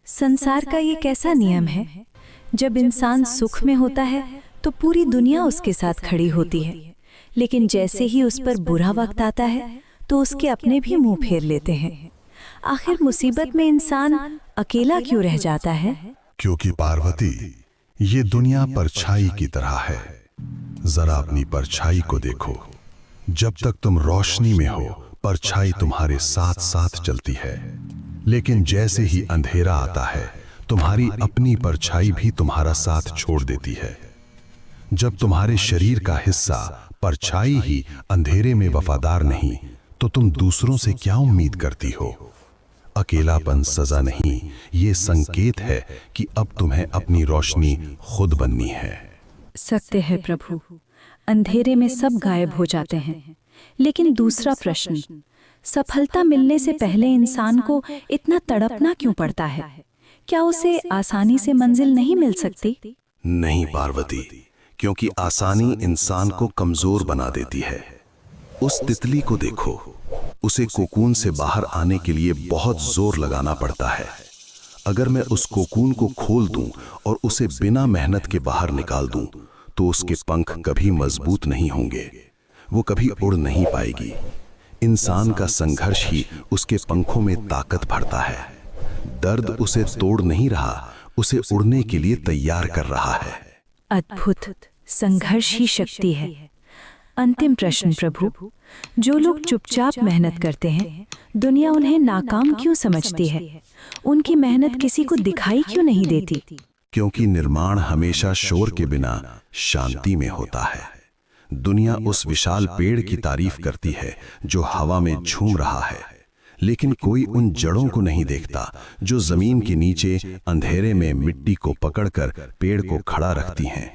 संसार का ये कैसा नियम है, जब इंसान सुख में होता है तो पूरी दुनिया उसके साथ खड़ी होती है, लेकिन जैसे ही उस पर बुरा वक्त आता है तो उसके अपने भी मुंह फेर लेते हैं। आखिर मुसीबत में इंसान अकेला क्यों रह जाता है? क्योंकि पार्वती, ये दुनिया परछाई की तरह है। जरा अपनी परछाई को देखो। जब तक तुम रोशनी में हो, परछाई तुम्हारे साथ साथ चलती है, लेकिन जैसे ही अंधेरा आता है, तुम्हारी अपनी परछाई भी तुम्हारा साथ छोड़ देती है। जब तुम्हारे शरीर का हिस्सा परछाई ही अंधेरे में वफादार नहीं, तो तुम दूसरों से क्या उम्मीद करती हो? अकेलापन सजा नहीं, ये संकेत है कि अब तुम्हें अपनी रोशनी खुद बननी है। सकते हैं प्रभु, अंधेरे में सब गायब हो जाते हैं, लेकिन दूसरा प्रश्न, सफलता मिलने से पहले इंसान को इतना तड़पना क्यों पड़ता है? क्या उसे आसानी से मंजिल नहीं मिल सकती? नहीं पार्वती, क्योंकि आसानी इंसान को कमजोर बना देती है। उस तितली को देखो, उसे कोकून से बाहर आने के लिए बहुत जोर लगाना पड़ता है। अगर मैं उस कोकून को खोल दूं और उसे बिना मेहनत के बाहर निकाल दूं, तो उसके पंख कभी मजबूत नहीं होंगे, वो कभी उड़ नहीं पाएगी। इंसान का संघर्ष ही उसके पंखों में ताकत भरता है। दर्द उसे तोड़ नहीं रहा, उसे उड़ने के लिए तैयार कर रहा है। अद्भुत, संघर्ष ही शक्ति है। अंतिम प्रश्न प्रभु, जो लोग चुपचाप मेहनत करते हैं, दुनिया उन्हें नाकाम क्यों समझती है? उनकी मेहनत किसी को दिखाई क्यों नहीं देती? क्योंकि निर्माण हमेशा शोर के बिना शांति में होता है। दुनिया उस विशाल पेड़ की तारीफ करती है जो हवा में झूम रहा है, लेकिन कोई उन जड़ों को नहीं देखता जो जमीन के नीचे अंधेरे में मिट्टी को पकड़कर पेड़ को खड़ा रखती हैं।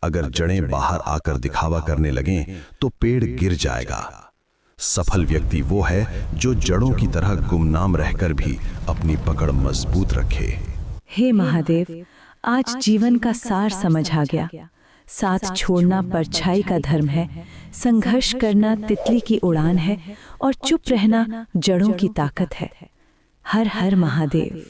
अगर जड़ें बाहर आकर दिखावा करने लगें तो पेड़ गिर जाएगा। सफल व्यक्ति वो है जो जड़ों की तरह गुमनाम रहकर भी अपनी पकड़ मजबूत रखे। हे महादेव, आज जीवन का सार समझ आ गया। साथ छोड़ना परछाई का धर्म है, संघर्ष करना तितली की उड़ान है, और चुप रहना जड़ों की ताकत है। हर हर महादेव।